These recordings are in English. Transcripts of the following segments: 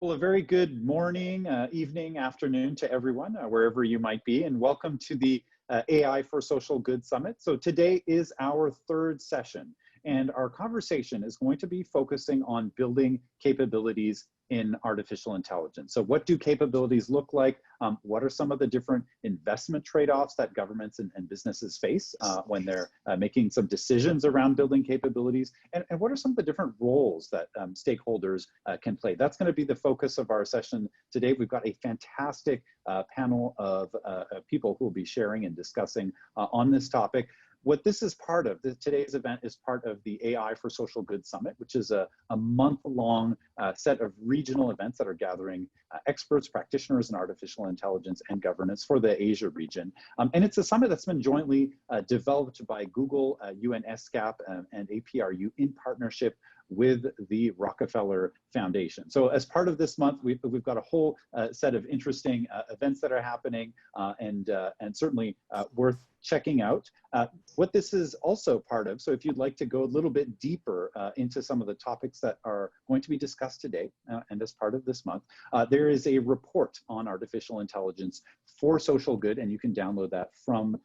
Well, a very good morning, evening, afternoon to everyone, wherever you might be, and welcome to the AI for Social Good Summit. So today is our third session, and our conversation is going to be focusing on building capabilities in artificial intelligence. So what do capabilities look like? What are some of the different investment trade-offs that governments and businesses face when they're making some decisions around building capabilities? And what are some of the different roles that stakeholders can play? That's going to be the focus of our session today. We've got a fantastic panel of people who will be sharing and discussing on this topic. What this is part of, today's event is part of the AI for Social Good Summit, which is a month-long set of regional events that are gathering experts, practitioners in artificial intelligence and governance for the Asia region. And it's a summit that's been jointly developed by Google, UNSCAP, and APRU in partnership with the Rockefeller Foundation. So as part of this month, we've got a whole set of interesting events that are happening and certainly worth checking out. What this is also part of, so if you'd like to go a little bit deeper into some of the topics that are going to be discussed today and as part of this month, there is a report on artificial intelligence for social good, and you can download that from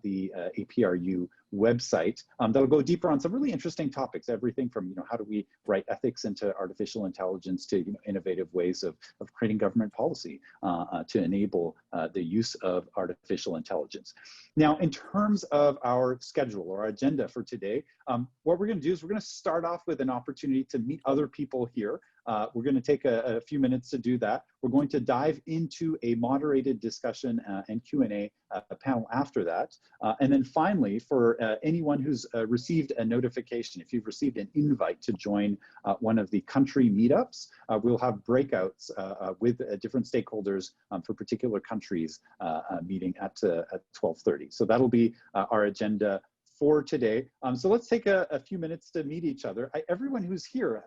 the APRU website. That'll go deeper on some really interesting topics, everything from how do we write ethics into artificial intelligence to innovative ways of creating government policy to enable the use of artificial intelligence. Now, in terms of our schedule or our agenda for today, what we're going to do is we're going to start off with an opportunity to meet other people here. We're going to take a few minutes to do that. We're going to dive into a moderated discussion and Q&A panel after that. And then finally, for anyone who's received a notification, if you've received an invite to join one of the country meetups, we'll have breakouts with different stakeholders for particular countries meeting at 12:30. So that'll be our agenda for today. So let's take a few minutes to meet each other. Everyone who's here,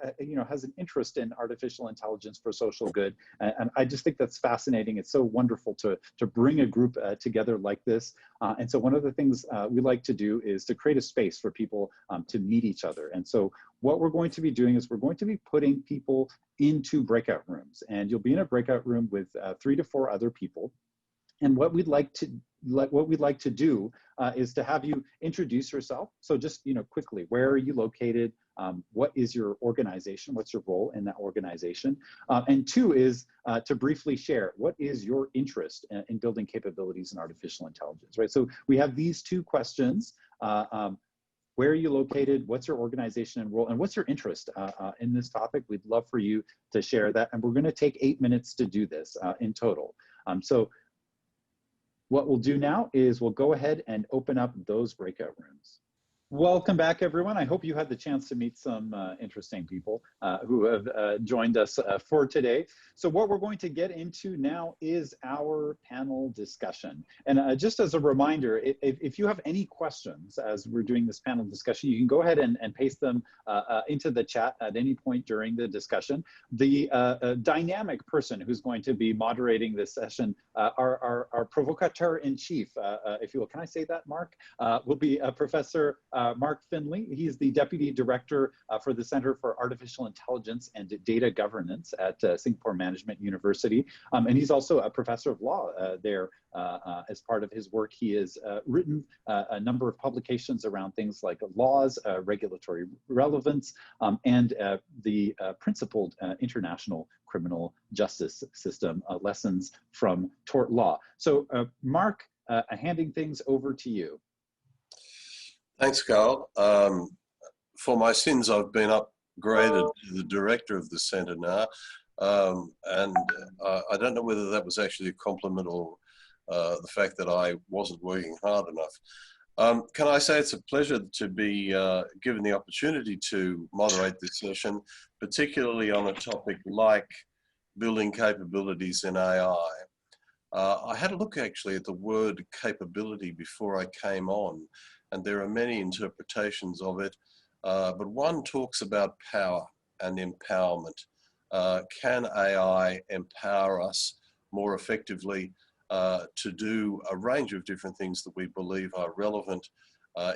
has an interest in artificial intelligence for social good, and I just think that's fascinating. It's so wonderful to bring a group together like this. And so one of the things we like to do is to create a space for people to meet each other. And so what we're going to be doing is we're going to be putting people into breakout rooms, and you'll be in a breakout room with 3 to 4 other people. And what we'd like to do is to have you introduce yourself. So just quickly, where are you located? What is your organization? What's your role in that organization? And 2 is to briefly share what is your interest in building capabilities in artificial intelligence, right? So we have these 2 questions. Where are you located? What's your organization and role? And what's your interest in this topic? We'd love for you to share that. And we're going to take 8 minutes to do this in total. So what we'll do now is we'll go ahead and open up those breakout rooms. Welcome back, everyone. I hope you had the chance to meet some interesting people who have joined us for today. So what we're going to get into now is our panel discussion. And just as a reminder, if you have any questions as we're doing this panel discussion, you can go ahead and paste them into the chat at any point during the discussion. The dynamic person who's going to be moderating this session, our provocateur-in-chief, if you will. Can I say that, Mark? Will be Professor Mark Finley. He's the Deputy Director for the Center for Artificial Intelligence and Data Governance at Singapore Management University. And he's also a professor of law there. As part of his work, he has written a number of publications around things like laws, regulatory relevance, and the principled international criminal justice system, lessons from tort law. So Mark, handing things over to you. Thanks, Carl. For my sins, I've been upgraded to the director of the centre now. And I don't know whether that was actually a compliment or the fact that I wasn't working hard enough. Can I say it's a pleasure to be given the opportunity to moderate this session, particularly on a topic like building capabilities in AI. I had a look actually at the word capability before I came on, and there are many interpretations of it, but one talks about power and empowerment. Can AI empower us more effectively to do a range of different things that we believe are relevant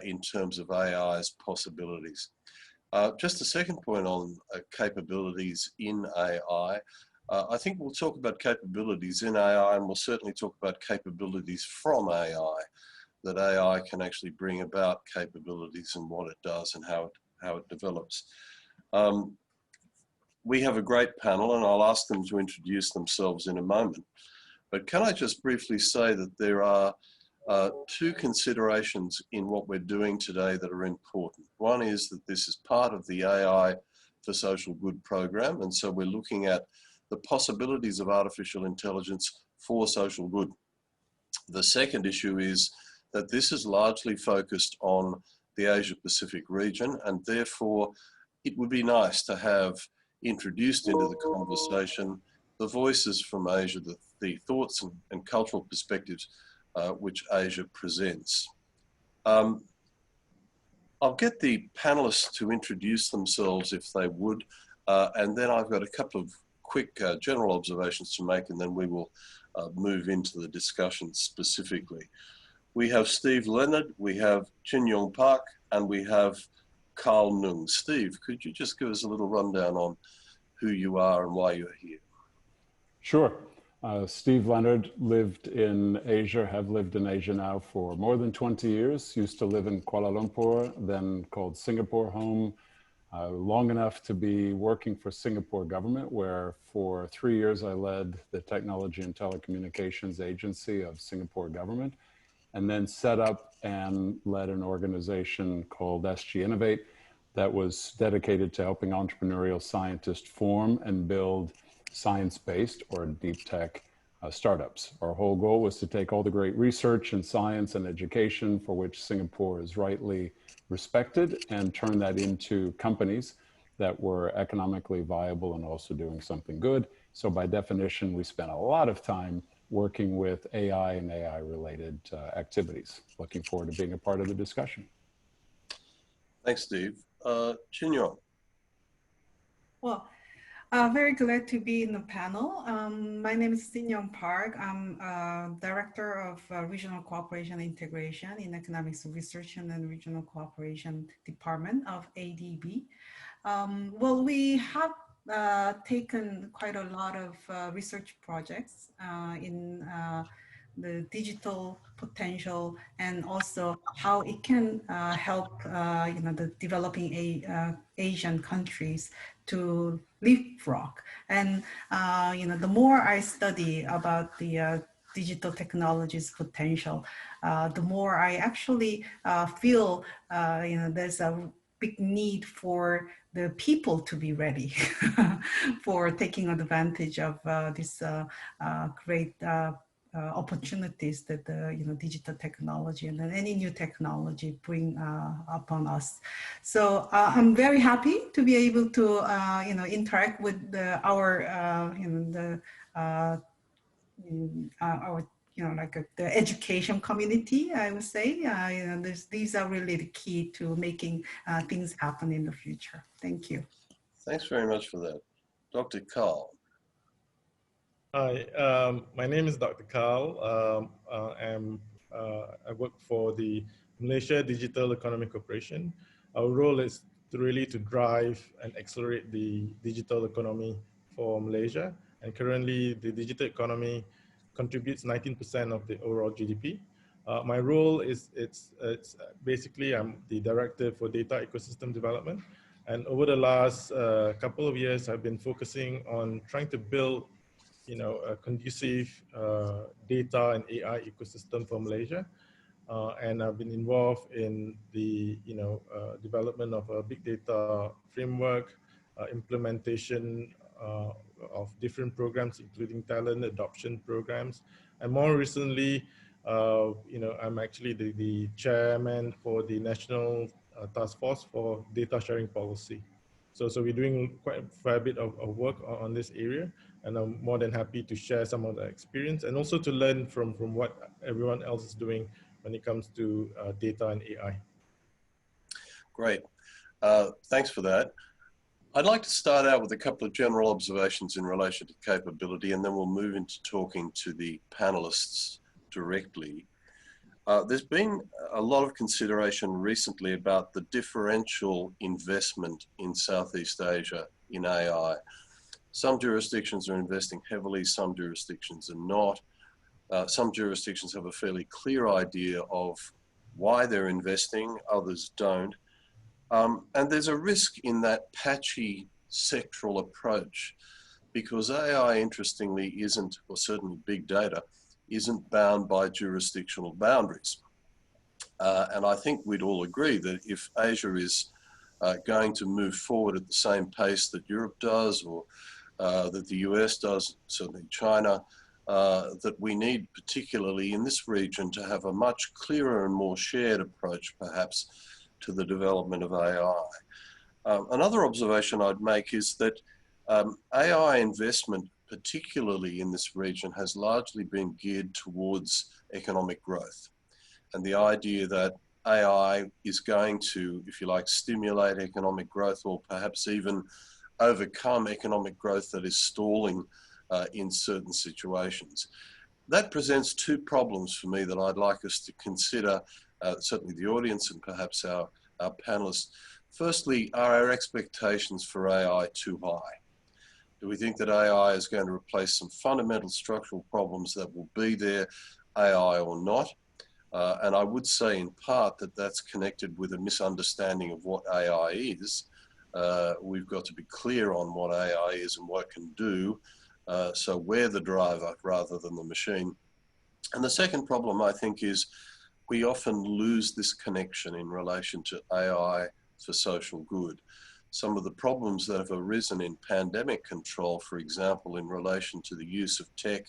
in terms of AI's possibilities? Just a second point on capabilities in AI. I think we'll talk about capabilities in AI, and we'll certainly talk about capabilities from AI, that AI can actually bring about capabilities and what it does and how it develops. We have a great panel, and I'll ask them to introduce themselves in a moment. But can I just briefly say that there are two considerations in what we're doing today that are important. One is that this is part of the AI for Social Good program, and so we're looking at the possibilities of artificial intelligence for social good. The second issue is that this is largely focused on the Asia-Pacific region, and therefore it would be nice to have introduced into the conversation the voices from Asia, the thoughts and cultural perspectives which Asia presents. I'll get the panelists to introduce themselves if they would, and then I've got a couple of quick general observations to make, and then we will move into the discussion specifically. We have Steve Leonard, we have Chin Yong Park, and we have Carl Nung. Steve, could you just give us a little rundown on who you are and why you're here? Sure. Steve Leonard lived in Asia, have lived in Asia now for more than 20 years. Used to live in Kuala Lumpur, then called Singapore home, long enough to be working for Singapore government, where for 3 years I led the Technology and Telecommunications Agency of Singapore government, and then set up and led an organization called SG Innovate that was dedicated to helping entrepreneurial scientists form and build science-based or deep tech startups. Our whole goal was to take all the great research in science and education for which Singapore is rightly respected and turn that into companies that were economically viable and also doing something good. So by definition, we spent a lot of time working with AI and AI-related activities. Looking forward to being a part of the discussion. Thanks, Steve. Chin Yong. Well, very glad to be in the panel. My name is Sinan Park. I'm Director of Regional Cooperation Integration in Economics Research and Regional Cooperation Department of ADB. Well, we have taken quite a lot of research projects in the digital potential and also how it can help the developing Asian countries to leapfrog. And the more I study about the digital technologies potential, the more I actually feel there's a big need for the people to be ready for taking advantage of this great opportunities that digital technology and then any new technology bring upon us. So I'm very happy to be able to interact with our the education community, I would say. These are really the key to making things happen in the future. Thank you. Thanks very much for that. Dr. Carl. Hi, my name is Dr. Carl. I work for the Malaysia Digital Economic Corporation. Our role is to drive and accelerate the digital economy for Malaysia. And currently, the digital economy contributes 19% of the overall GDP. My role is basically I'm the director for data ecosystem development. And over the last couple of years, I've been focusing on trying to build a conducive data and AI ecosystem for Malaysia. And I've been involved in the development of a big data framework, implementation of different programs, including talent adoption programs. And more recently, I'm actually the chairman for the National Task Force for Data Sharing Policy. So we're doing quite a fair bit of work on this area, and I'm more than happy to share some of the experience and also to learn from what everyone else is doing when it comes to data and AI. Great. Thanks for that. I'd like to start out with a couple of general observations in relation to capability, and then we'll move into talking to the panelists directly. There's been a lot of consideration recently about the differential investment in Southeast Asia in AI. Some jurisdictions are investing heavily, some jurisdictions are not. Some jurisdictions have a fairly clear idea of why they're investing, others don't. And there's a risk in that patchy sectoral approach, because AI, interestingly, isn't, or certainly big data, isn't bound by jurisdictional boundaries. And I think we'd all agree that if Asia is going to move forward at the same pace that Europe does, or that the US does, certainly China, that we need, particularly in this region, to have a much clearer and more shared approach, perhaps, to the development of AI. Another observation I'd make is that AI investment, particularly in this region, has largely been geared towards economic growth. And the idea that AI is going to, if you like, stimulate economic growth, or perhaps even overcome economic growth that is stalling in certain situations. That presents two problems for me that I'd like us to consider, certainly the audience and perhaps our panelists. Firstly, are our expectations for AI too high? Do we think that AI is going to replace some fundamental structural problems that will be there, AI or not? And I would say in part that that's connected with a misunderstanding of what AI is. We've got to be clear on what AI is and what it can do. So we're the driver rather than the machine. And the second problem, I think, is we often lose this connection in relation to AI for social good. Some of the problems that have arisen in pandemic control, for example, in relation to the use of tech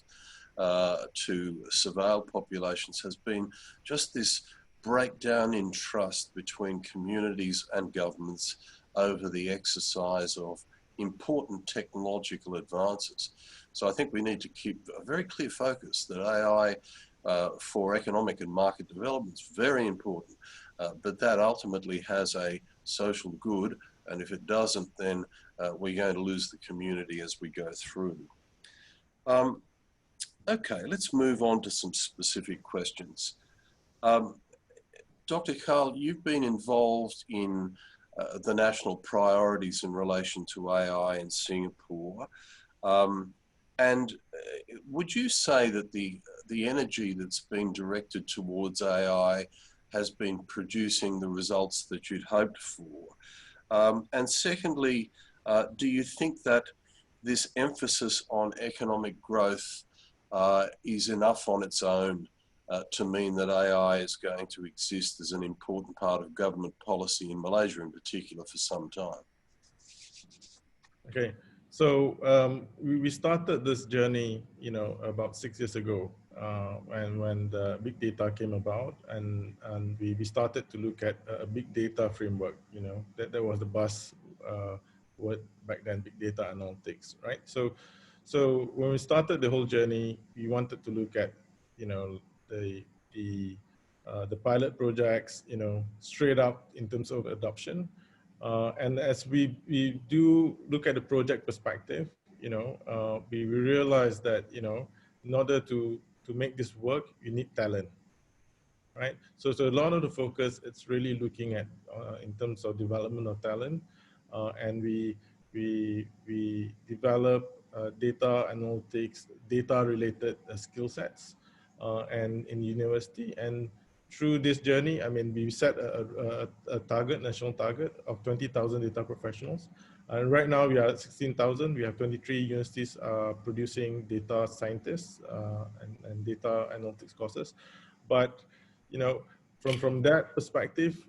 to surveil populations, has been just this breakdown in trust between communities and governments over the exercise of important technological advances. So I think we need to keep a very clear focus that AI for economic and market development is very important, but that ultimately has a social good, and if it doesn't, then we're going to lose the community as we go through. Okay, let's move on to some specific questions. Dr. Carl, you've been involved in the national priorities in relation to AI in Singapore. And would you say that the energy that's been directed towards AI has been producing the results that you'd hoped for? And secondly, do you think that this emphasis on economic growth is enough on its own to mean that AI is going to exist as an important part of government policy in Malaysia in particular for some time? Okay, so we started this journey, about 6 years ago, when the big data came about, and we started to look at a big data framework. That was the buzz word back then, big data analytics, right? So when we started the whole journey, we wanted to look at, the pilot projects, straight up in terms of adoption. And as we do look at the project perspective, we realize that, in order to make this work, you need talent, right? So a lot of the focus, it's really looking at in terms of development of talent, and we develop data analytics, data-related skill sets, and in university. And through this journey, I mean, we set a target, national target of 20,000 data professionals. And right now we are at 16,000. We have 23 universities producing data scientists and data analytics courses. But, from that perspective,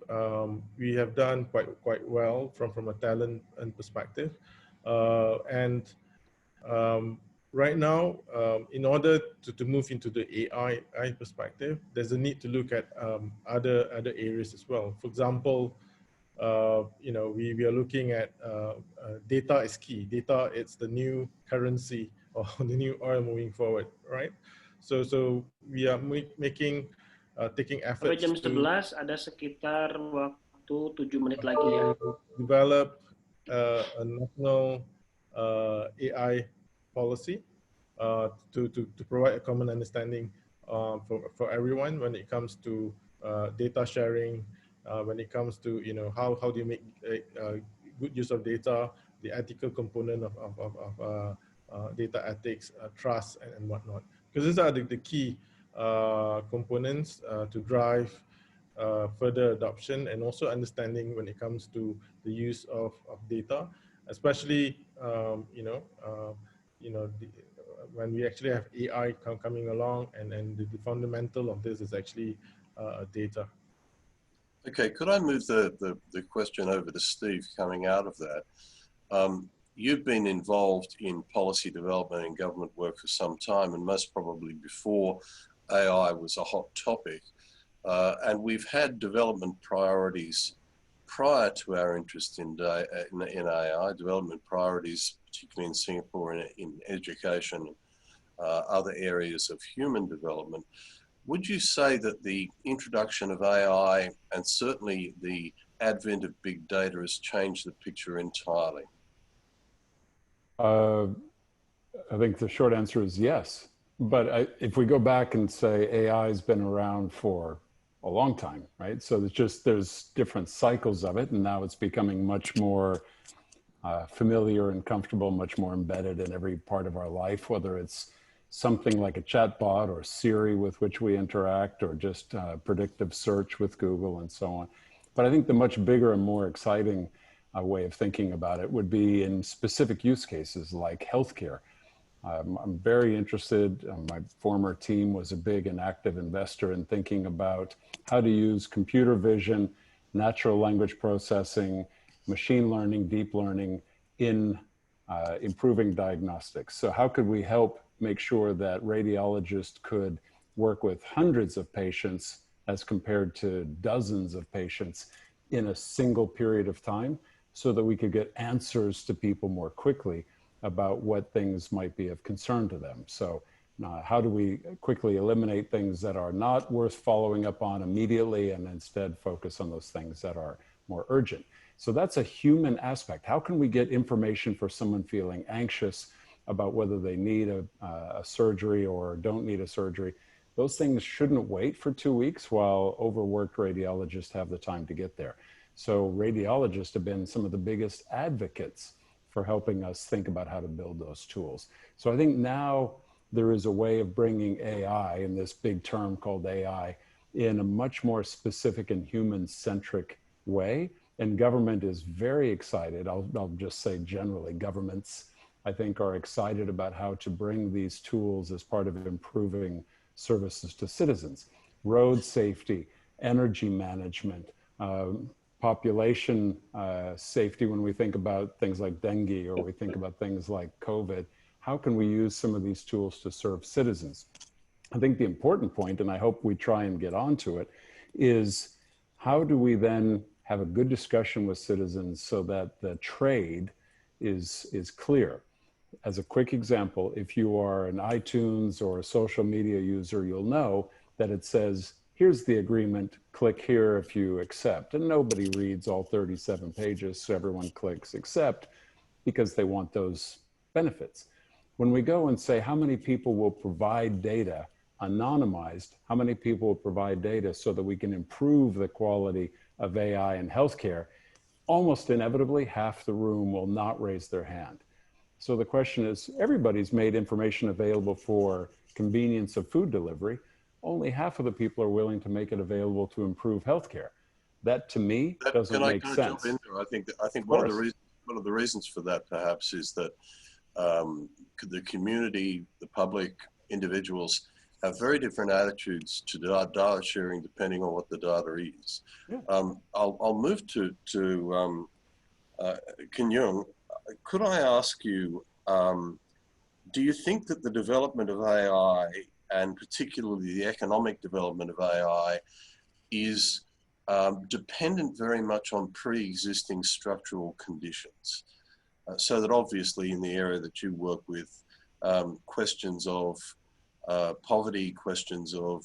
we have done quite well from a talent and perspective. Right now, in order to move into the AI perspective, there's a need to look at other areas as well. For example, we are looking at data is key. Data, it's the new currency or the new oil moving forward, right? So we are taking efforts Sampai jam 11 ada sekitar waktu 7 menit lagi ya. Develop a national AI policy to provide a common understanding for everyone when it comes to data sharing, when it comes to how do you make good use of data, the ethical component of data ethics, trust, and whatnot. Because these are the key components to drive further adoption and also understanding when it comes to the use of data, especially when we actually have AI coming along, and the fundamental of this is actually data. Okay, could I move the question over to Steve coming out of that? You've been involved in policy development and government work for some time, and most probably before AI was a hot topic. And we've had development priorities prior to our interest in AI, development priorities, particularly in Singapore, in education, other areas of human development. Would you say that the introduction of AI and certainly the advent of big data has changed the picture entirely? I think the short answer is yes. But if we go back and say AI has been around for a long time, right? So there's different cycles of it, and now it's becoming much more familiar and comfortable, much more embedded in every part of our life, whether it's something like a chatbot or Siri with which we interact, or just predictive search with Google and so on. But I think the much bigger and more exciting way of thinking about it would be in specific use cases like healthcare. I'm very interested. My former team was a big and active investor in thinking about how to use computer vision, natural language processing, machine learning, deep learning in improving diagnostics. So how could we help make sure that radiologists could work with hundreds of patients as compared to dozens of patients in a single period of time, so that we could get answers to people more quickly about what things might be of concern to them. So how do we quickly eliminate things that are not worth following up on immediately, and instead focus on those things that are more urgent? So that's a human aspect. How can we get information for someone feeling anxious about whether they need a surgery or don't need a surgery? Those things shouldn't wait for 2 weeks while overworked radiologists have the time to get there. So radiologists have been some of the biggest advocates for helping us think about how to build those tools. So I think now there is a way of bringing AI, in this big term called AI, in a much more specific and human-centric way. And government is very excited. I'll just say generally, governments, I think, are excited about how to bring these tools as part of improving services to citizens. Road safety, energy management, population safety, when we think about things like dengue, or we think about things like COVID. How can we use some of these tools to serve citizens? I think the important point, and I hope we try and get onto it, is how do we then have a good discussion with citizens so that the trade is clear? As a quick example, if you are an iTunes or a social media user, you'll know that it says, here's the agreement, click here if you accept. And nobody reads all 37 pages, so everyone clicks accept because they want those benefits. When we go and say how many people will provide data anonymized, how many people will provide data so that we can improve the quality of AI in healthcare, almost inevitably half the room will not raise their hand. So the question is, everybody's made information available for convenience of food delivery. Only half of the people are willing to make it available to improve healthcare. That, to me, doesn't make sense. Jump in there? I think one of the reasons for that perhaps is that the community, the public, individuals have very different attitudes to data sharing depending on what the data is. Yeah. I'll move to Kenyung. Could I ask you, do you think that the development of AI, and particularly the economic development of AI, is dependent very much on pre-existing structural conditions? So that obviously in the area that you work with, questions of poverty, questions of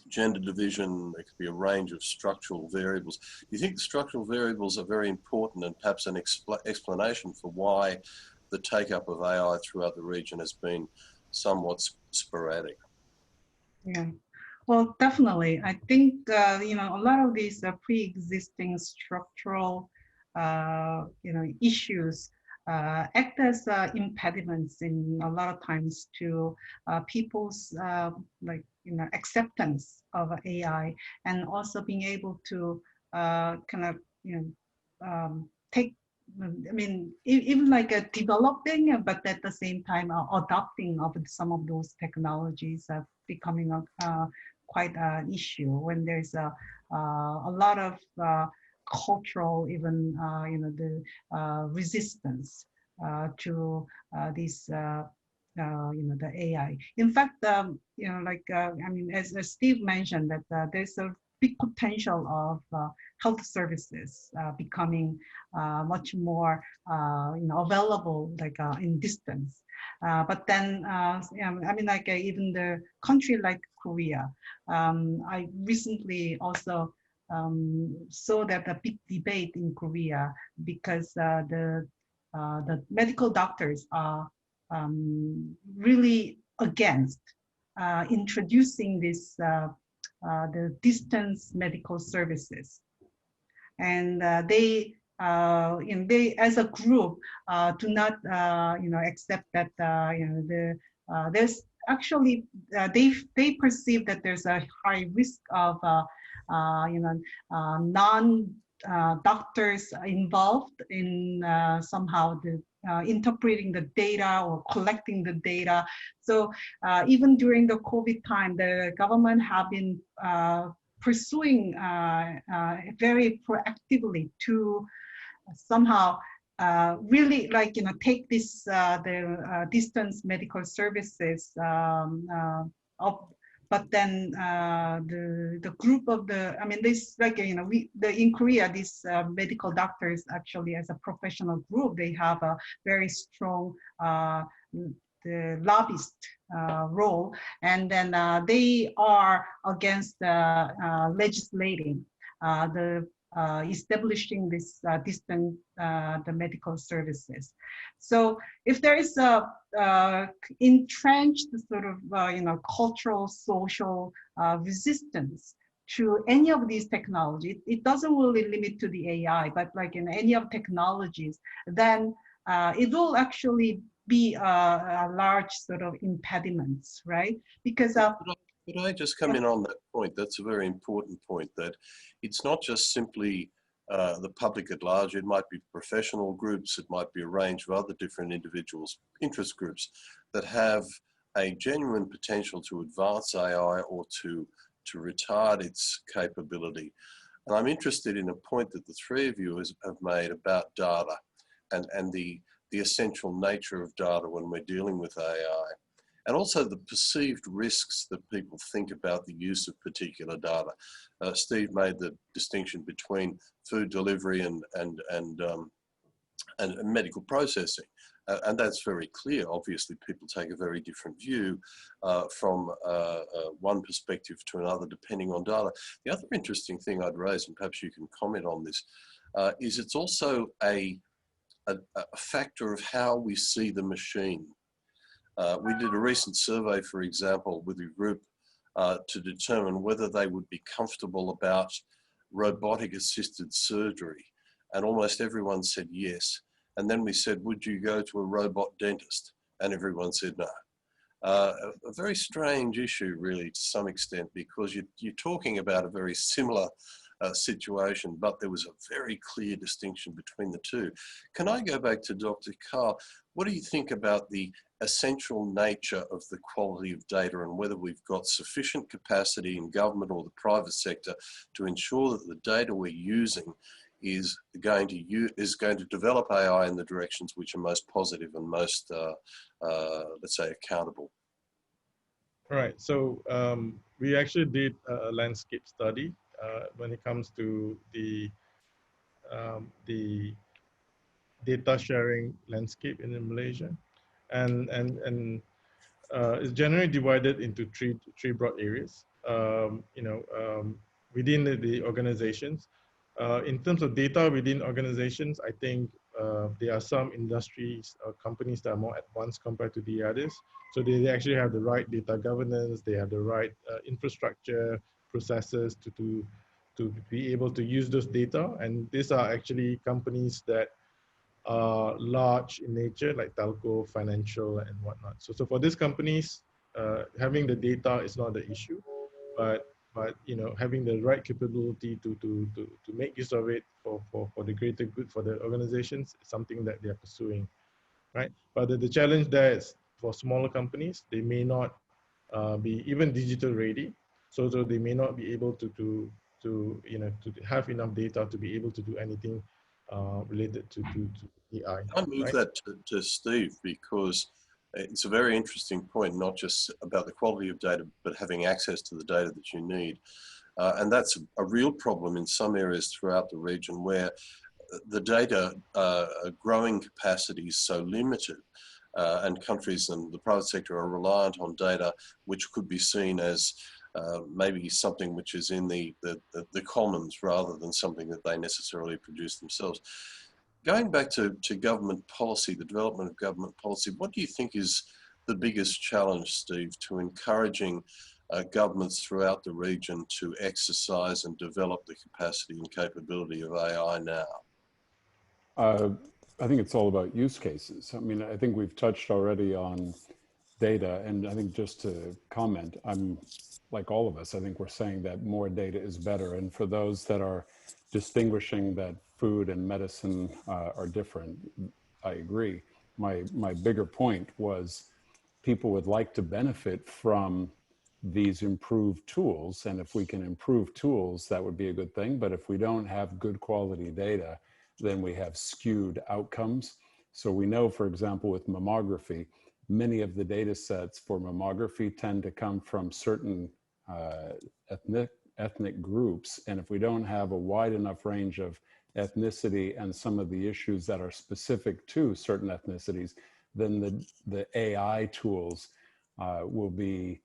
gender division, there could be a range of structural variables. Do you think the structural variables are very important, and perhaps an explanation for why the take-up of AI throughout the region has been somewhat sporadic? Yeah, well, definitely. I think, a lot of these pre-existing structural issues act as impediments in a lot of times to people's acceptance of AI, and also being able to kind of take, I mean, even like developing, but at the same time adopting of some of those technologies becoming quite an issue when there's a lot of cultural, even the resistance to these the AI. In fact, I mean, as Steve mentioned, that there's a big potential of health services becoming much more available, like in distance. But then, I mean, like even the country like Korea, I recently also saw that a big debate in Korea because the medical doctors are really against introducing this the distance medical services, and they as a group do not accept that there's actually they perceive that there's a high risk of non doctors involved in somehow the interpreting the data or collecting the data. So even during the COVID time, the government have been pursuing very proactively to somehow really take this the distance medical services up. But then the group of the, I mean, this in Korea, these medical doctors actually as a professional group, they have a very strong the lobbyist role, and then they are against legislating the establishing this distant the medical services. So if there is a entrenched sort of cultural, social resistance to any of these technologies, it doesn't really limit to the AI, but like in any of technologies, then it will actually be a large sort of impediments, right? Because could I just come in on that point? That's a very important point, that it's not just simply the public at large. It might be professional groups, it might be a range of other different individuals, interest groups that have a genuine potential to advance AI or to retard its capability. And I'm interested in a point that the three of you have made about data and the essential nature of data when we're dealing with AI. And also the perceived risks that people think about the use of particular data. Steve made the distinction between food delivery and medical processing. And that's very clear. Obviously, people take a very different view from one perspective to another, depending on data. The other interesting thing I'd raise, and perhaps you can comment on this, is it's also a factor of how we see the machine. We did a recent survey, for example, with a group to determine whether they would be comfortable about robotic assisted surgery. And almost everyone said yes. And then we said, would you go to a robot dentist? And everyone said no. A very strange issue, really, to some extent, because you're talking about a very similar situation, but there was a very clear distinction between the two. Can I go back to Dr. Carl? What do you think about the essential nature of the quality of data and whether we've got sufficient capacity in government or the private sector to ensure that the data we're using is going to develop AI in the directions which are most positive and most, let's say, accountable? All right, so we actually did a landscape study when it comes to the data sharing landscape in Malaysia, and it's generally divided into three broad areas. Within the organizations, in terms of data within organizations, I think there are some industries or companies that are more advanced compared to the others. So they actually have the right data governance, they have the right infrastructure processes to be able to use those data. And these are actually companies that are large in nature, like telco, financial, and whatnot. So for these companies, having the data is not the issue, but you know, having the right capability to make use of it for the greater good for the organizations is something that they are pursuing, right? But the challenge there is for smaller companies, they may not be even digital ready, so they may not be able to you know, to have enough data to be able to do anything related to AI, I move right? that to Steve, because it's a very interesting point, not just about the quality of data, but having access to the data that you need. And that's a real problem in some areas throughout the region where the data growing capacity is so limited, and countries and the private sector are reliant on data which could be seen as maybe something which is in the commons rather than something that they necessarily produce themselves. Going back to government policy, the development of government policy, what do you think is the biggest challenge, Steve, to encouraging governments throughout the region to exercise and develop the capacity and capability of AI now? I think it's all about use cases. I mean, I think we've touched already on data, and I think just to comment, I'm like all of us, I think we're saying that more data is better. And for those that are distinguishing that food and medicine are different, I agree. My bigger point was people would like to benefit from these improved tools. And if we can improve tools, that would be a good thing. But if we don't have good quality data, then we have skewed outcomes. So we know, for example, with mammography, many of the data sets for mammography tend to come from certain ethnic groups. And if we don't have a wide enough range of ethnicity and some of the issues that are specific to certain ethnicities, then the AI tools will be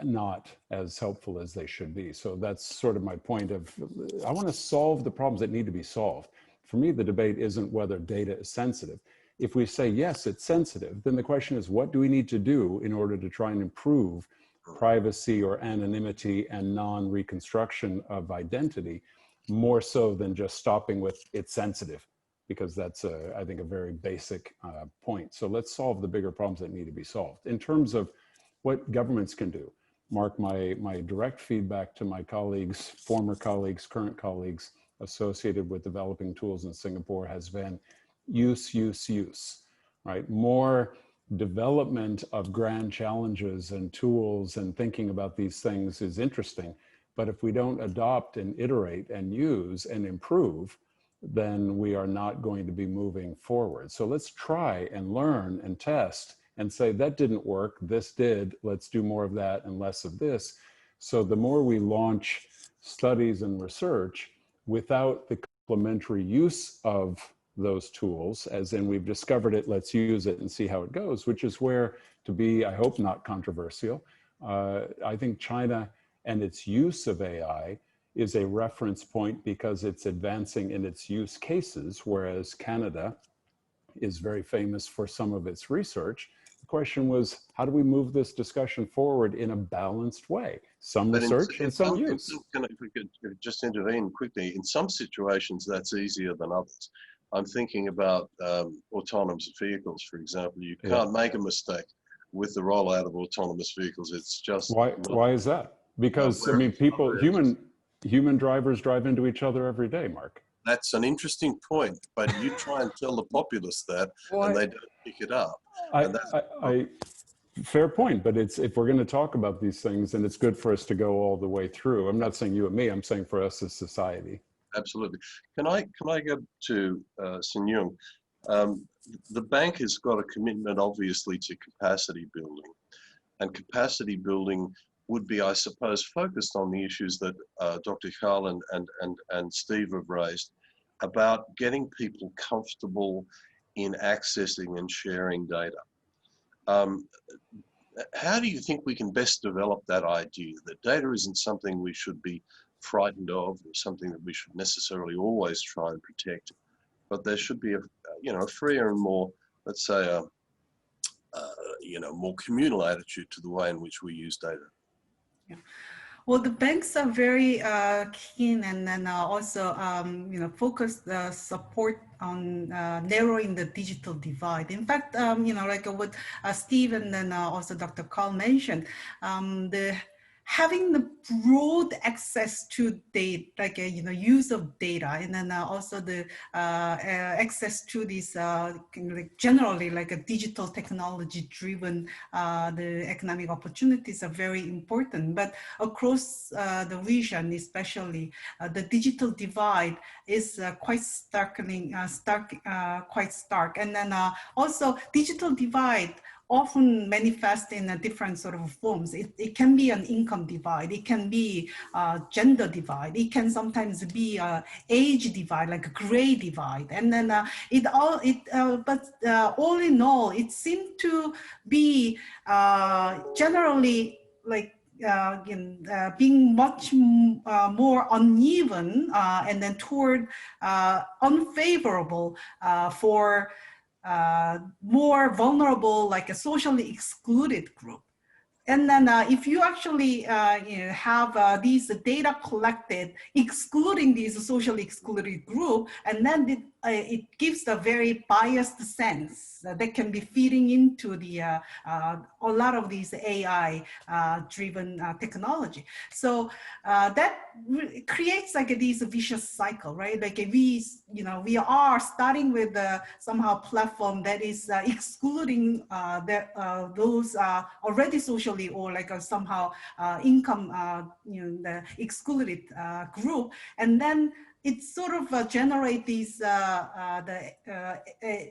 not as helpful as they should be. So that's sort of my point of, I want to solve the problems that need to be solved. For me, the debate isn't whether data is sensitive. If we say, yes, it's sensitive, then the question is, what do we need to do in order to try and improve privacy or anonymity and non-reconstruction of identity, more so than just stopping with it's sensitive, because that's, I think, a very basic point. So let's solve the bigger problems that need to be solved. In terms of what governments can do, Mark, my direct feedback to my colleagues, former colleagues, current colleagues associated with developing tools in Singapore has been use, right? More development of grand challenges and tools and thinking about these things is interesting. But if we don't adopt and iterate and use and improve, then we are not going to be moving forward. So let's try and learn and test and say, that didn't work, this did, let's do more of that and less of this. So the more we launch studies and research without the complementary use of those tools, as in we've discovered it, let's use it and see how it goes, which is where, to be, I hope, not controversial, I think China and its use of AI is a reference point because it's advancing in its use cases, whereas Canada is very famous for some of its research. The question was, how do we move this discussion forward in a balanced way? Some research and some use. If we could just intervene quickly, in some situations that's easier than others. I'm thinking about autonomous vehicles, for example. You can't make a mistake with the rollout of autonomous vehicles. It's just why is that? Because I mean, human drivers drive into each other every day, Mark. That's an interesting point, but you try and tell the populace that, and they don't pick it up. Fair point, but it's, if we're going to talk about these things, and it's good for us to go all the way through. I'm not saying you and me, I'm saying for us as society. Absolutely. Can I go to Sinan? The bank has got a commitment, obviously, to capacity building, and capacity building would be, I suppose, focused on the issues that Dr. Carl and Steve have raised about getting people comfortable in accessing and sharing data. How do you think we can best develop that idea that data isn't something we should be frightened of, or something that we should necessarily always try and protect, but there should be a freer and more, let's say, more communal attitude to the way in which we use data? Yeah. Well, the banks are very keen and then also, focus the support on narrowing the digital divide. In fact, like what Steve and then also Dr. Carl mentioned, the having the broad access to data, like use of data, and then also the access to these like generally like a digital technology driven the economic opportunities are very important. But across the region, especially the digital divide is quite quite stark. And then also digital divide often manifest in a different sort of forms. It can be an income divide, it can be gender divide, it can sometimes be age divide, like a gray divide. And then all in all, it seemed to be generally like being much more uneven and then toward unfavorable for more vulnerable, like a socially excluded group. And then if you actually have these data collected, excluding these socially excluded group, and then it gives a very biased sense that can be feeding into the a lot of these AI driven technology. So that creates like this vicious cycle, right? Like we are starting with somehow platform that is excluding those already socially or like somehow income the excluded group, and then it sort of generate these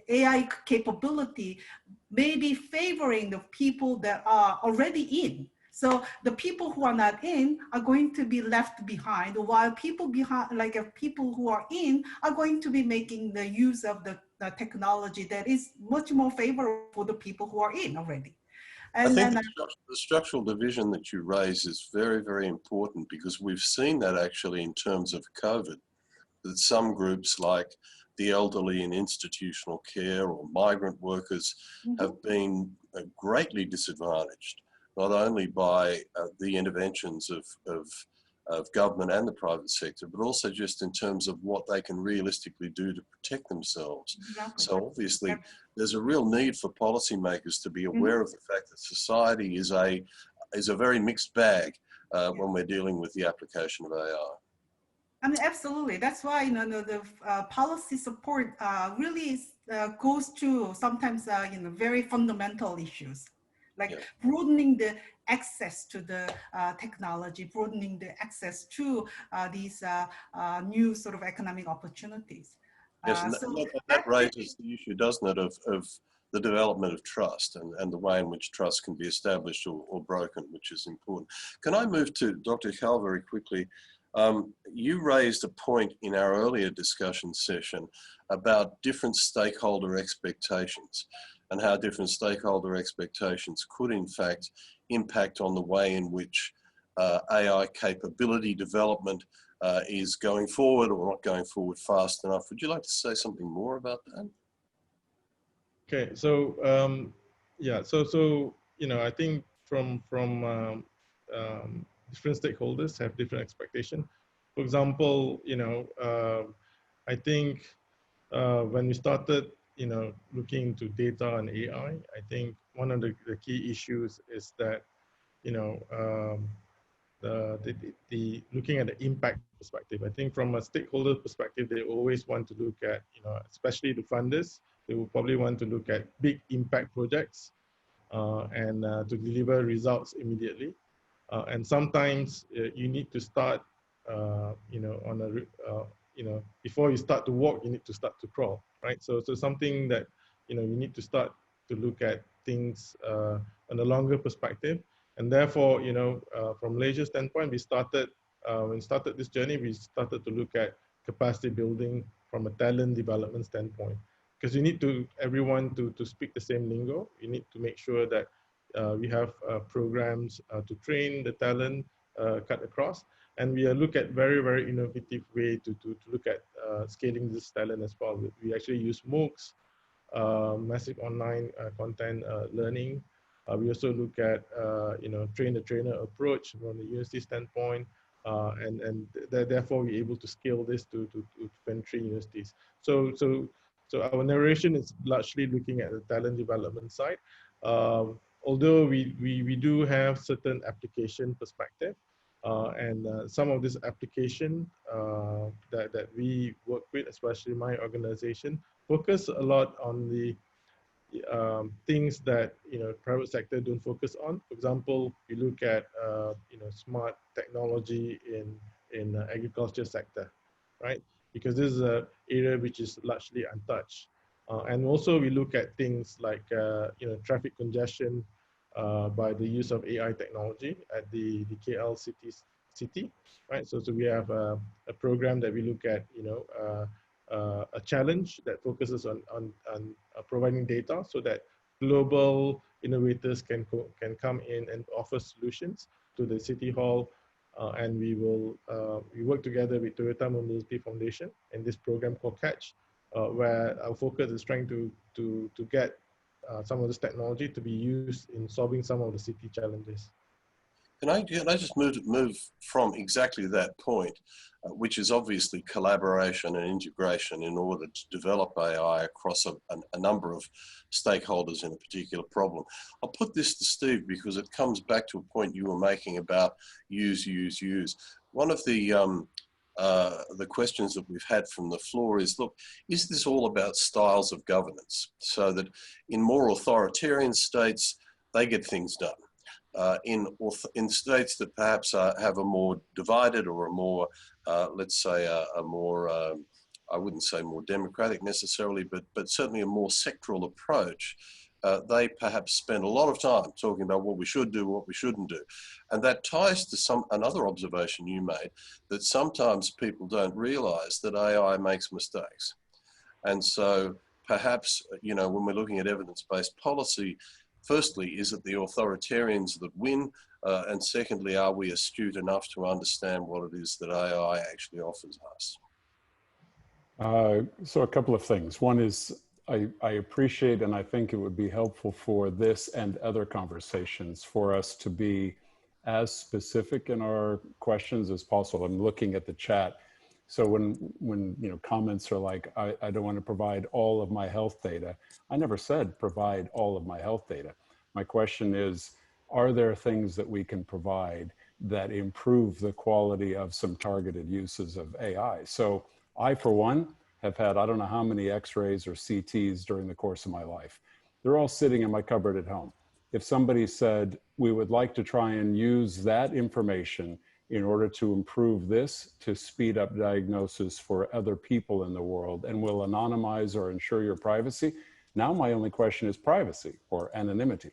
AI capability, maybe favoring the people that are already in. So the people who are not in are going to be left behind, while people behind, like people who are in, are going to be making the use of the technology that is much more favorable for the people who are in already. And I think then the structural division that you raise is very, very important, because we've seen that actually in terms of COVID, that some groups like the elderly in institutional care or migrant workers have been greatly disadvantaged, not only by the interventions of government and the private sector, but also just in terms of what they can realistically do to protect themselves. Exactly. So obviously, there's a real need for policymakers to be aware of the fact that society is a very mixed bag when we're dealing with the application of AI. I mean, absolutely. That's why the policy support really goes to sometimes very fundamental issues, like broadening the access to the technology, broadening the access to these new sort of economic opportunities. Yes, and that raises the issue, doesn't it, of the development of trust and the way in which trust can be established or broken, which is important. Can I move to Dr. Khal very quickly? You raised a point in our earlier discussion session about different stakeholder expectations and how different stakeholder expectations could in fact impact on the way in which AI capability development is going forward or not going forward fast enough. Would you like to say something more about that? Okay, so yeah, so I think from different stakeholders have different expectations. For example, I think when we started, looking into data and AI, I think one of the key issues is that, the looking at the impact perspective. I think from a stakeholder perspective, they always want to look at, especially the funders, they will probably want to look at big impact projects and to deliver results immediately. And sometimes you need to start, before you start to walk, you need to start to crawl, right? So something that, you need to start to look at things on a longer perspective. And therefore, from Malaysia's standpoint, when we started this journey, we started to look at capacity building from a talent development standpoint. Because you need everyone to speak the same lingo. You need to make sure that we have programs to train the talent cut across. And we look at very, very innovative way to look at scaling this talent as well. We actually use MOOCs, massive online content learning, We also look at, train-the-trainer approach from the university standpoint, therefore we're able to scale this to 23 universities. So our narration is largely looking at the talent development side. Although we do have certain application perspective, some of this application that we work with, especially my organization, focus a lot on the things that private sector don't focus on. For example, we look at smart technology in agriculture sector, right? Because this is an area which is largely untouched. And also we look at things like traffic congestion by the use of AI technology at the KL city, right? So we have a program that we look at a challenge that focuses on providing data so that global innovators can come in and offer solutions to the city hall. And we work together with Toyota Mobility Foundation in this program called Catch, where our focus is trying to get some of this technology to be used in solving some of the city challenges. Can I just move from exactly that point, which is obviously collaboration and integration in order to develop AI across a number of stakeholders in a particular problem. I'll put this to Steve because it comes back to a point you were making about use. One of the questions that we've had from the floor is, look, is this all about styles of governance? So that in more authoritarian states, they get things done. In states that perhaps have a more divided or a more, let's say, a more, I wouldn't say more democratic necessarily, but certainly a more sectoral approach, they perhaps spend a lot of time talking about what we should do, what we shouldn't do. And that ties to another observation you made, that sometimes people don't realize that AI makes mistakes. And so perhaps, when we're looking at evidence-based policy, firstly, is it the authoritarians that win? And secondly, are we astute enough to understand what it is that AI actually offers us? So a couple of things. One is I appreciate, and I think it would be helpful for this and other conversations for us to be as specific in our questions as possible. I'm looking at the chat. So when comments are like, I don't want to provide all of my health data, I never said provide all of my health data. My question is, are there things that we can provide that improve the quality of some targeted uses of AI? So I, for one, have had, I don't know how many x-rays or CTs during the course of my life. They're all sitting in my cupboard at home. If somebody said, we would like to try and use that information in order to improve this, to speed up diagnosis for other people in the world, and will anonymize or ensure your privacy, now my only question is privacy or anonymity.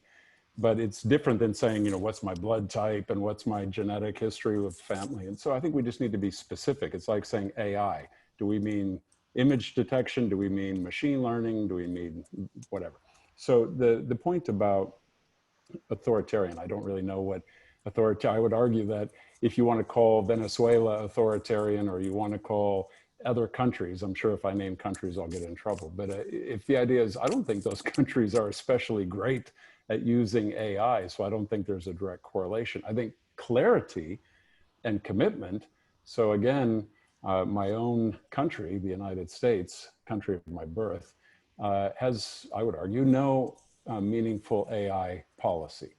But it's different than saying, what's my blood type and what's my genetic history with family. And so I think we just need to be specific. It's like saying AI. Do we mean image detection? Do we mean machine learning? Do we mean whatever? So the point about authoritarian, I don't really know what I would argue that if you want to call Venezuela authoritarian, or you want to call other countries, I'm sure if I name countries, I'll get in trouble. But if the idea is, I don't think those countries are especially great at using AI, so I don't think there's a direct correlation. I think clarity and commitment. So again, my own country, the United States, country of my birth, has, I would argue, no meaningful AI policy.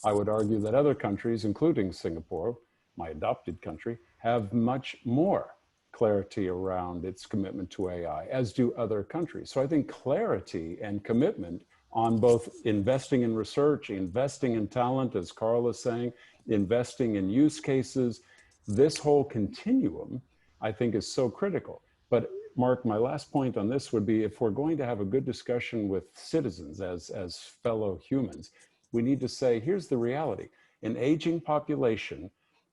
I would argue that other countries, including Singapore, my adopted country, have much more clarity around its commitment to AI, as do other countries. So I think clarity and commitment on both investing in research, investing in talent, as Carl is saying, investing in use cases, this whole continuum, I think, is so critical. But Mark, my last point on this would be, if we're going to have a good discussion with citizens as fellow humans, we need to say, here's the reality. An aging population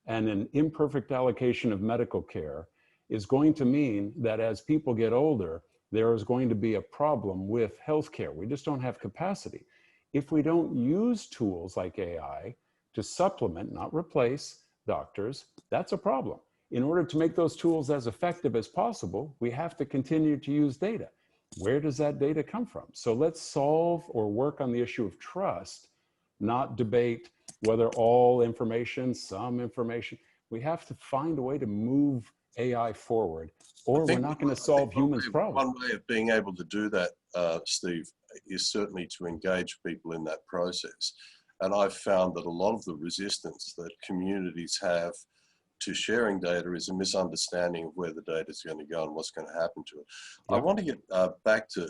and an imperfect allocation of medical care is going to mean that as people get older, there is going to be a problem with healthcare. We just don't have capacity. If we don't use tools like AI to supplement, not replace doctors, that's a problem. In order to make those tools as effective as possible, we have to continue to use data. Where does that data come from? So let's solve or work on the issue of trust not debate whether all information, some information. We have to find a way to move AI forward, or we're not going to solve humans' problems. One way of being able to do that, Steve, is certainly to engage people in that process. And I've found that a lot of the resistance that communities have to sharing data is a misunderstanding of where the data is going to go and what's going to happen to it. Yeah. I want to get back to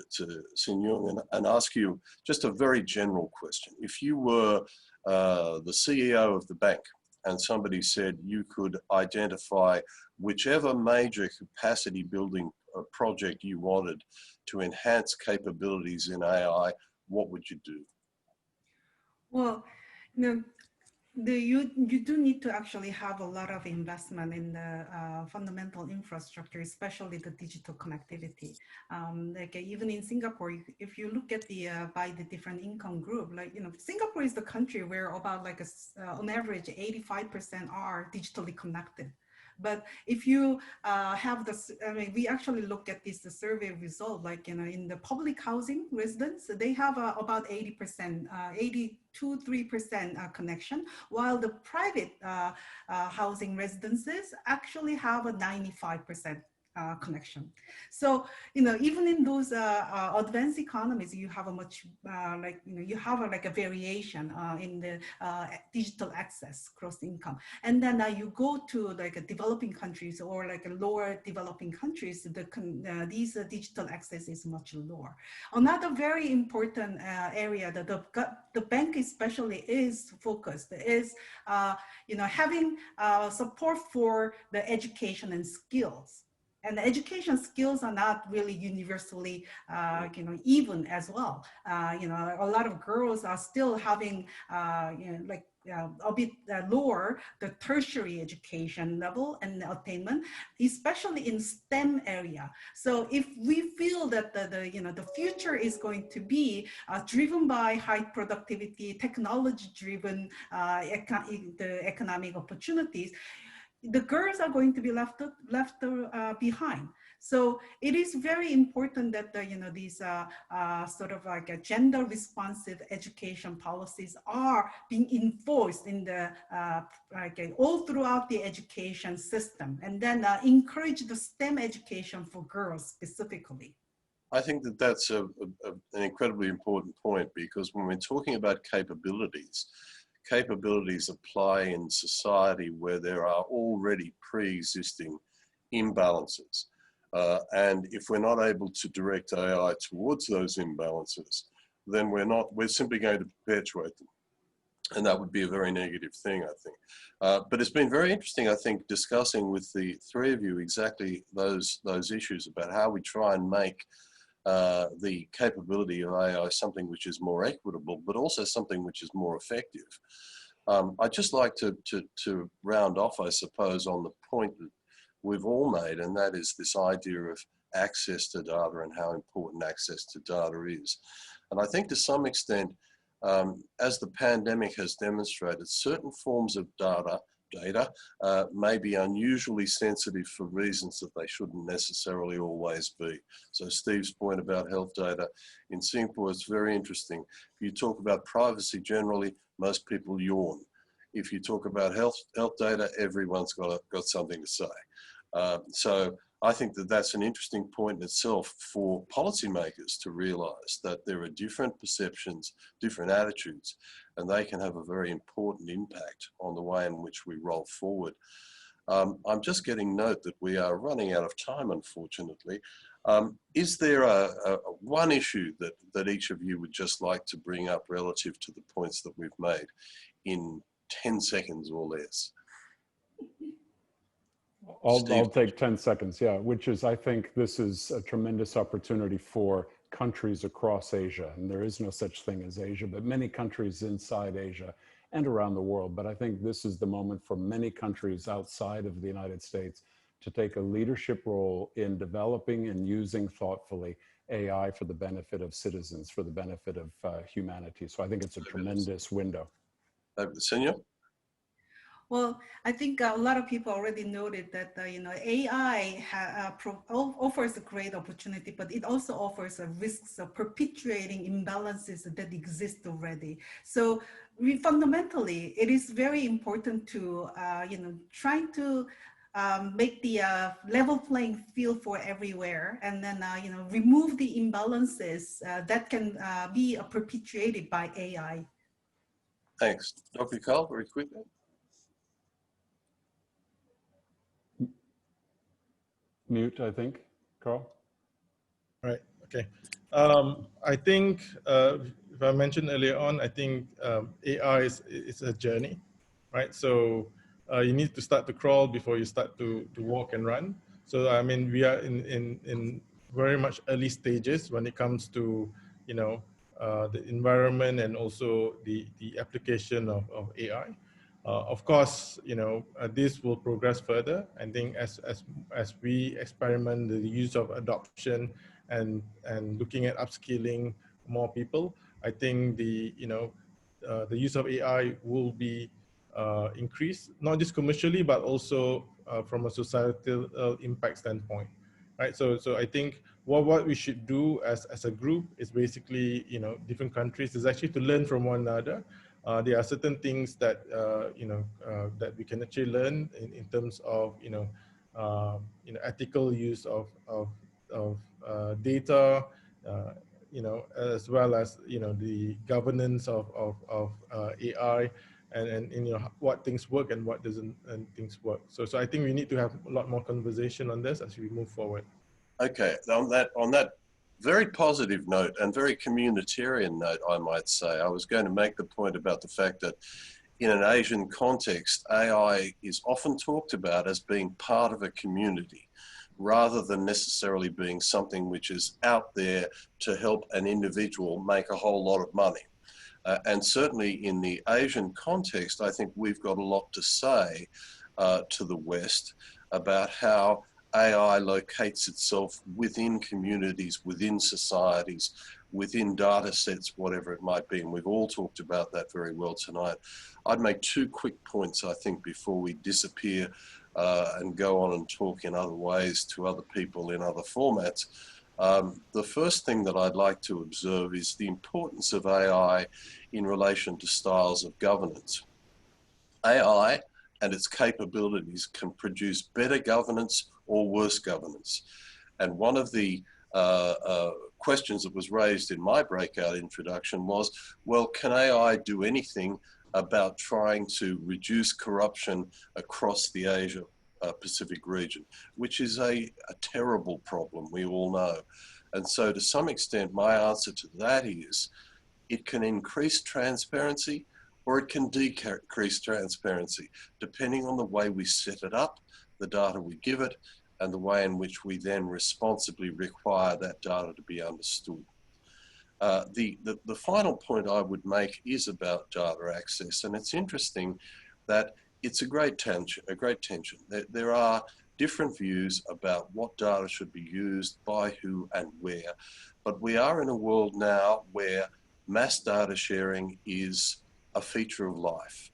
Sinan and ask you just a very general question. If you were the CEO of the bank and somebody said you could identify whichever major capacity building project you wanted to enhance capabilities in AI, what would you do? Well, you know, you do need to actually have a lot of investment in the fundamental infrastructure, especially the digital connectivity. Like even in Singapore, if you look at the by the different income group, like, you know, Singapore is the country where about like on average 85% are digitally connected. But if you have this, I mean, we actually look at this, the survey result, like, you know, in the public housing residents, they have about 80%, 82-3% connection, while the private housing residences actually have a 95% connection. So, you know, even in those advanced economies, you have a much like, you know, you have like a variation in the digital access across income. And then you go to like a developing countries or like a lower developing countries, these digital access is much lower. Another very important area that the bank especially is focused is, you know, having support for the education and skills. And the education skills are not really universally, you know, even as well. You know, a lot of girls are still having, you know, like a bit lower the tertiary education level and attainment, especially in STEM area. So if we feel that the you know, the future is going to be driven by high productivity, technology-driven the economic opportunities, the girls are going to be left behind. So it is very important that you know, these sort of like a gender responsive education policies are being enforced in the like all throughout the education system, and then encourage the STEM education for girls specifically. I think that that's an incredibly important point, because when we're talking about capabilities apply in society where there are already pre-existing imbalances. And if we're not able to direct AI towards those imbalances, then we're simply going to perpetuate them. And that would be a very negative thing, I think. But it's been very interesting, I think, discussing with the three of you exactly those issues about how we try and make the capability of AI something which is more equitable, but also something which is more effective. I'd just like to round off, I suppose, on the point that we've all made, and that is this idea of access to data and how important access to data is. And I think to some extent, as the pandemic has demonstrated, certain forms of data may be unusually sensitive for reasons that they shouldn't necessarily always be. So Steve's point about health data in Singapore is very interesting. If you talk about privacy generally, most people yawn. If you talk about health data, everyone's got something to say. So I think that that's an interesting point in itself for policymakers to realize that there are different perceptions, different attitudes, and they can have a very important impact on the way in which we roll forward. I'm just getting note that we are running out of time, unfortunately. Is there one issue that each of you would just like to bring up relative to the points that we've made in 10 seconds or less? I'll take 10 seconds, yeah, which is, I think this is a tremendous opportunity for countries across Asia. And there is no such thing as Asia, but many countries inside Asia and around the world. But I think this is the moment for many countries outside of the United States to take a leadership role in developing and using thoughtfully AI for the benefit of citizens, for the benefit of humanity. So I think it's a tremendous window. Sinan? Well, I think a lot of people already noted that AI offers a great opportunity, but it also offers risks of perpetuating imbalances that exist already. So fundamentally, it is very important to try to make the level playing field for everywhere, and then remove the imbalances that can be perpetuated by AI. Thanks. Dr. Cole, very quickly. Mute, I think, Carl. Right. Okay. I think if I mentioned earlier on, I think AI is a journey, right? So you need to start to crawl before you start to walk and run. So I mean, we are in very much early stages when it comes to the environment and also the application of AI. Of course, this will progress further. I think as we experiment the use of adoption and looking at upskilling more people, I think the use of AI will be increased, not just commercially but also from a societal impact standpoint, right? So I think what we should do as a group is basically different countries is actually to learn from one another. There are certain things that that we can actually learn in terms of ethical use of data, as well as the governance of AI, and what things work and what doesn't and things work. So I think we need to have a lot more conversation on this as we move forward. Okay, on that very positive note and very communitarian note, I might say, I was going to make the point about the fact that in an Asian context, AI is often talked about as being part of a community, rather than necessarily being something which is out there to help an individual make a whole lot of money. And certainly in the Asian context, I think we've got a lot to say to the West about how AI locates itself within communities, within societies, within data sets, whatever it might be. And we've all talked about that very well tonight. I'd make two quick points, I think, before we disappear and go on and talk in other ways to other people in other formats. The first thing that I'd like to observe is the importance of AI in relation to styles of governance. AI and its capabilities can produce better governance or worse governance. And one of the questions that was raised in my breakout introduction was, well, can AI do anything about trying to reduce corruption across the Asia Pacific region, which is a terrible problem, we all know. And so to some extent, my answer to that is it can increase transparency or it can decrease transparency, depending on the way we set it up, the data we give it, and the way in which we then responsibly require that data to be understood. The final point I would make is about data access, and it's interesting that it's a great tension. There are different views about what data should be used by who and where, but we are in a world now where mass data sharing is a feature of life.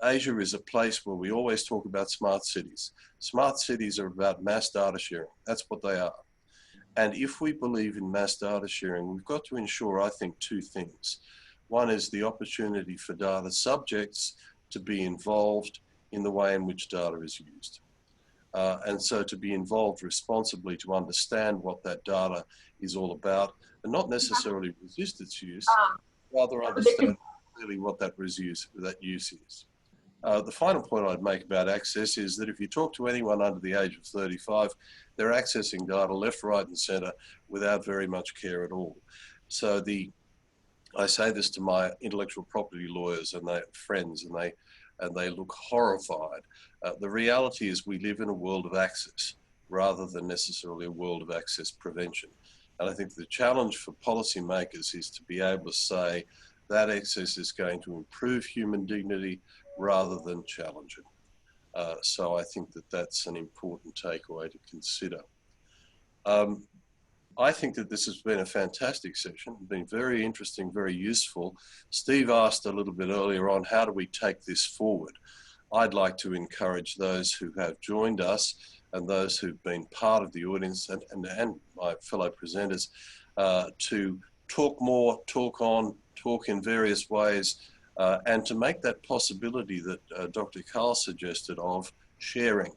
Asia is a place where we always talk about smart cities. Smart cities are about mass data sharing. That's what they are. And if we believe in mass data sharing, we've got to ensure, I think, two things. One is the opportunity for data subjects to be involved in the way in which data is used. And so to be involved responsibly to understand what that data is all about and not necessarily resist its use, rather understand clearly what that use is. The final point I'd make about access is that if you talk to anyone under the age of 35, they're accessing data left, right, and center without very much care at all. So I say this to my intellectual property lawyers and their friends, and they look horrified. The reality is we live in a world of access rather than necessarily a world of access prevention. And I think the challenge for policymakers is to be able to say that access is going to improve human dignity rather than challenge it. So I think that that's an important takeaway to consider. I think that this has been a fantastic session, been very interesting, very useful. Steve asked a little bit earlier on, how do we take this forward? I'd like to encourage those who have joined us and those who've been part of the audience and my fellow presenters to talk more, talk on, talk in various ways, and to make that possibility that Dr. Carl suggested of sharing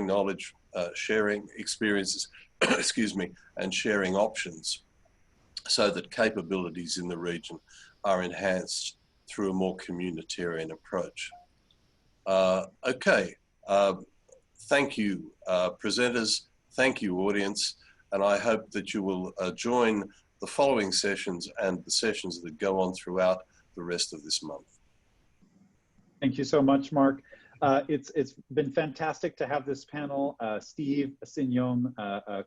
knowledge, sharing experiences, excuse me, and sharing options so that capabilities in the region are enhanced through a more communitarian approach. Okay, thank you presenters, thank you audience, and I hope that you will join the following sessions and the sessions that go on throughout the rest of this month. Thank you so much, Mark. It's been fantastic to have this panel. Steve, Sinan,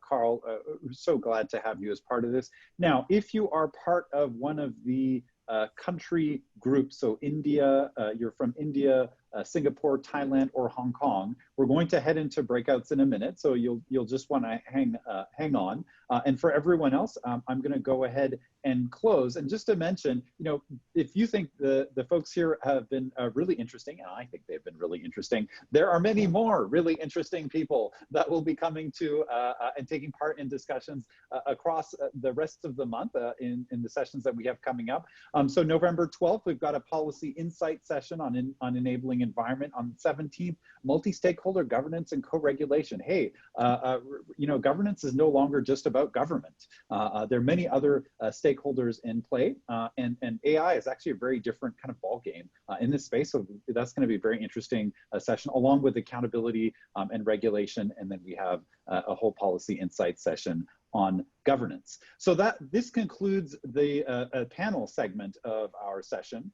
Carl, we're so glad to have you as part of this. Now, if you are part of one of the country groups, so India, you're from India, Singapore, Thailand, or Hong Kong, we're going to head into breakouts in a minute, so you'll just want to hang on. And for everyone else, I'm going to go ahead and close. And just to mention, you know, if you think the folks here have been really interesting, and I think they've been really interesting, there are many more really interesting people that will be coming to and taking part in discussions across the rest of the month in the sessions that we have coming up. So November 12th, we've got a policy insight session on enabling environment. On the 17th, multi-stakeholder governance and co-regulation. Hey, you know, governance is no longer just about government. There are many other stakeholders in play, and AI is actually a very different kind of ball game in this space. So that's going to be a very interesting session, along with accountability and regulation. And then we have a whole policy insight session on governance. So this concludes the panel segment of our session.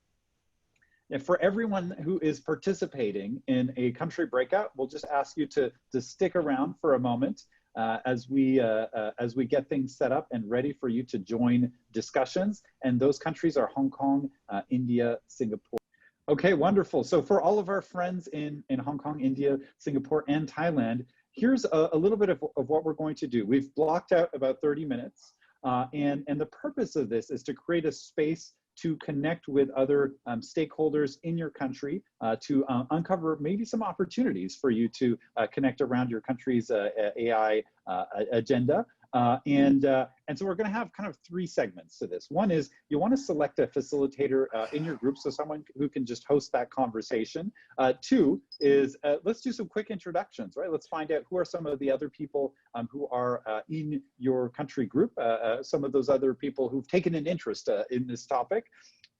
And for everyone who is participating in a country breakout, we'll just ask you to stick around for a moment as we get things set up and ready for you to join discussions. And those countries are Hong Kong, India, Singapore. Okay, wonderful. So for all of our friends in Hong Kong, India, Singapore, and Thailand, here's a little bit of what we're going to do. We've blocked out about 30 minutes. And the purpose of this is to create a space to connect with other stakeholders in your country to uncover maybe some opportunities for you to connect around your country's AI agenda. And so we're going to have kind of three segments to this. One is you want to select a facilitator in your group, so someone who can just host that conversation. Two is let's do some quick introductions, right? Let's find out who are some of the other people who are in your country group, some of those other people who've taken an interest in this topic.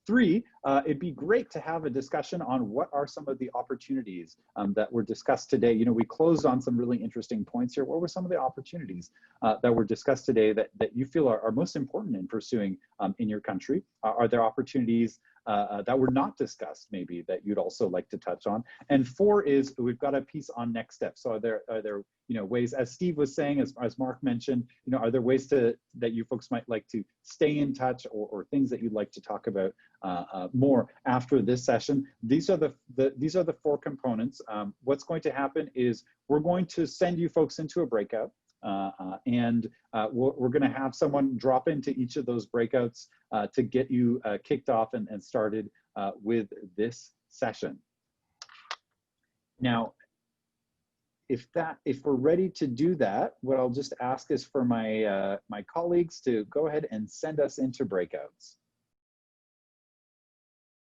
Three, it'd be great to have a discussion on what are some of the opportunities that were discussed today. You know, we closed on some really interesting points here. What were some of the opportunities that were discussed today that you feel are most important in pursuing in your country? Are there opportunities that were not discussed maybe that you'd also like to touch on? And four is we've got a piece on next steps. So are there you know, ways, as Steve was saying, as Mark mentioned, you know, are there ways that you folks might like to stay in touch, or things that you'd like to talk about more after this session? These are the four components. What's going to happen is we're going to send you folks into a breakout, and we're going to have someone drop into each of those breakouts to get you kicked off and started with this session. Now, if we're ready to do that, what I'll just ask is for my my colleagues to go ahead and send us into breakouts.